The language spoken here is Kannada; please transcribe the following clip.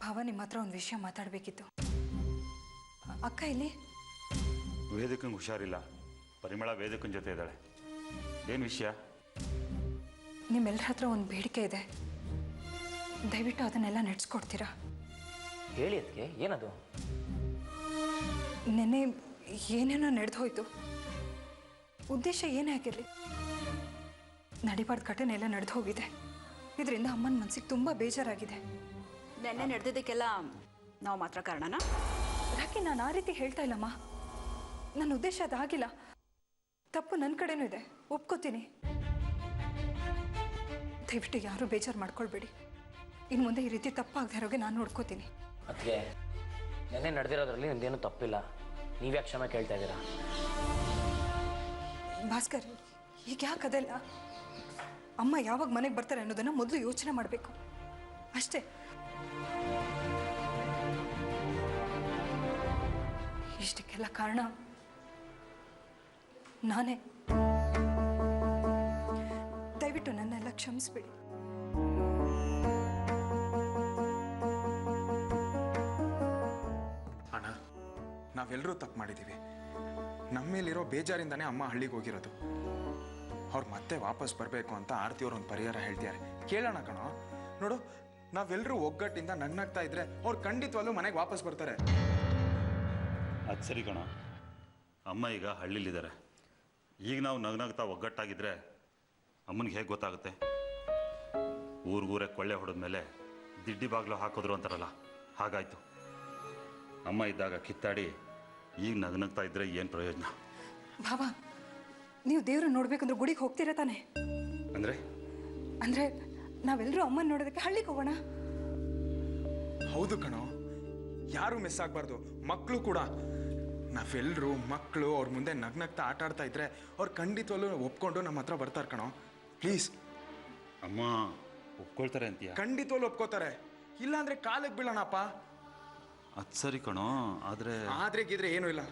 ಭಾವ ನಿಮ್ಮ ಹತ್ರ ಒಂದು ವಿಷಯ ಮಾತಾಡಬೇಕಿತ್ತು. ಅಕ್ಕ ಇಲ್ಲಿ? ವೇದಕ್ಕಂಗೆ ಹುಷಾರಿಲ್ಲ. ಪರಿಮಳ ವೇದಕ್ಕನ ಜೊತೆ ಇದ್ದಾಳೆ. ಏನು ವಿಷಯ? ನಿಮ್ಮೆಲ್ಲರ ಹತ್ರ ಒಂದು ಬೇಡಿಕೆ ಇದೆ, ದಯವಿಟ್ಟು ಅದನ್ನೆಲ್ಲ ನಡೆಸ್ಕೊಡ್ತೀರಾ? ಹೇಳಿ ಅದಕ್ಕೆ, ಏನದು? ನೆನ್ನೆ ಏನೇನೋ ನಡೆದು ಹೋಯ್ತು. ಉದ್ದೇಶ ಏನೇ ಆಗಿರಲಿ, ನಡಿಬಾರ್ದು ಘಟನೆ ಎಲ್ಲ ನಡೆದು ಹೋಗಿದೆ. ಇದರಿಂದ ಅಮ್ಮನ ಮನಸ್ಸಿಗೆ ತುಂಬ ಬೇಜಾರಾಗಿದೆ. ನೆನ್ನೆ ನಡೆದಿದ್ದಕ್ಕೆಲ್ಲ ನಾವು ಮಾತ್ರ ಕಾರಣನಾ? ರಾಕಿ, ನಾನು ಆ ರೀತಿ ಹೇಳ್ತಾ ಇಲ್ಲಮ್ಮ. ನನ್ನ ಉದ್ದೇಶ ಅದಾಗಿಲ್ಲ. ತಪ್ಪು ನನ್ನ ಕಡೆನೂ ಇದೆ, ಒಪ್ಕೋತೀನಿ. ದಯವಿಟ್ಟು ಯಾರೂ ಬೇಜಾರು ಮಾಡ್ಕೊಳ್ಬೇಡಿ. ಇನ್ನು ಮುಂದೆ ಈ ರೀತಿ ತಪ್ಪಾಗದೆ ಇರೋಗೆ ನಾನು ನೋಡ್ಕೋತೀನಿ. ಅದಕ್ಕೆ ನೆನ್ನೆ ನಡೆದಿರೋದ್ರಲ್ಲಿ ನಿಮ್ದೇನು ತಪ್ಪಿಲ್ಲ. ನೀವ್ಯಾಕೆ ಕ್ಷಮೆ ಕೇಳ್ತಾ ಇದ್ದೀರಾ? ಭಾಸ್ಕರ್, ಈಗ ಯಾಕೆ ಅದೆಲ್ಲ? ಅಮ್ಮ ಯಾವಾಗ ಮನೆಗೆ ಬರ್ತಾರೆ ಅನ್ನೋದನ್ನು ಮೊದಲು ಯೋಚನೆ ಮಾಡಬೇಕು ಅಷ್ಟೇ. ಇಷ್ಟಕ್ಕೆಲ್ಲ ಕಾರಣ ನಾನೇ. ದಯವಿಟ್ಟು ನನ್ನೆಲ್ಲ ಕ್ಷಮಿಸ್ಬಿಡಿ. ಅಣ್ಣ, ನಾವೆಲ್ಲರೂ ತಪ್ಪು ಮಾಡಿದ್ದೀವಿ. ನಮ್ಮ ಮೇಲಿರೋ ಬೇಜಾರಿಂದಾನೇ ಅಮ್ಮ ಹಳ್ಳಿಗೆ ಹೋಗಿರೋದು. ಅವ್ರು ಮತ್ತೆ ವಾಪಸ್ ಬರಬೇಕು ಅಂತ ಆರ್ತಿಯವ್ರು ಒಂದು ಪರಿಹಾರ ಹೇಳ್ತಿದ್ದಾರೆ. ಕೇಳೋಣ ಕಣೋ. ನೋಡು, ನಾವೆಲ್ಲರೂ ಒಗ್ಗಟ್ಟಿಂದ ನಗ್ನಾಗ್ತಾ ಇದ್ರೆ ಅವ್ರು ಖಂಡಿತವಾಗ್ಲೂ ಮನೆಗೆ ವಾಪಸ್ ಬರ್ತಾರೆ. ಅದು ಸರಿ ಕಣ. ಅಮ್ಮ ಈಗ ಹಳ್ಳಿಲಿದ್ದಾರೆ. ಈಗ ನಾವು ನಗ್ನಾಗ್ತಾ ಒಗ್ಗಟ್ಟಾಗಿದ್ದರೆ ಅಮ್ಮನಿಗೆ ಹೇಗೆ ಗೊತ್ತಾಗುತ್ತೆ? ಊರಿಗೂರೇ ಕೊಳ್ಳೆ ಹೊಡೆದ್ಮೇಲೆ ದಿಡ್ಡಿ ಬಾಗಿಲು ಹಾಕಿದ್ರು ಅಂತಾರಲ್ಲ, ಹಾಗಾಯಿತು. ಅಮ್ಮ ಇದ್ದಾಗ ಕಿತ್ತಾಡಿ ಈಗ ನಗ್ನಗ್ತಾ ಇದ್ದರೆ ಏನು ಪ್ರಯೋಜನ? ಭಾವ, ನೀವು ದೇವ್ರನ್ನ ನೋಡ್ಬೇಕಂದ್ರೆ ಗುಡಿಗೆ ಹೋಗ್ತೀರಾ ತಾನೆ? ಅಂದರೆ ನಾವೆಲ್ಲರೂ ಅಮ್ಮನ ನೋಡೋದಕ್ಕೆ ಹಳ್ಳಿಗೆ ಹೋಗೋಣ. ಹೌದು ಕಣೋ, ಯಾರು ಮಿಸ್ ಆಗಬಾರ್ದು. ಮಕ್ಕಳು ಕೂಡ. ನಾವೆಲ್ಲರೂ ಮಕ್ಕಳು ಅವ್ರ ಮುಂದೆ ನಗ್ನಗ್ತಾ ಆಟ ಆಡ್ತಾ ಇದ್ರೆ ಅವ್ರು ಖಂಡಿತವಲ್ಲೂ ಒಪ್ಕೊಂಡು ನಮ್ಮ ಹತ್ರ ಬರ್ತಾರೆ ಕಣೋ. ಪ್ಲೀಸ್. ಅಮ್ಮ ಒಪ್ಕೊಳ್ತಾರೆ ಅಂತೀಯ? ಖಂಡಿತವಲ್ಲೂ ಒಪ್ಕೋತಾರೆ. ಇಲ್ಲಾಂದ್ರೆ ಕಾಲಿಗೆ ಬೀಳೋಣಪ್ಪ. ಅದು ಸರಿ ಕಣೋ, ಆದರೆ ಗಿದ್ರೆ ಏನೂ ಇಲ್ಲ.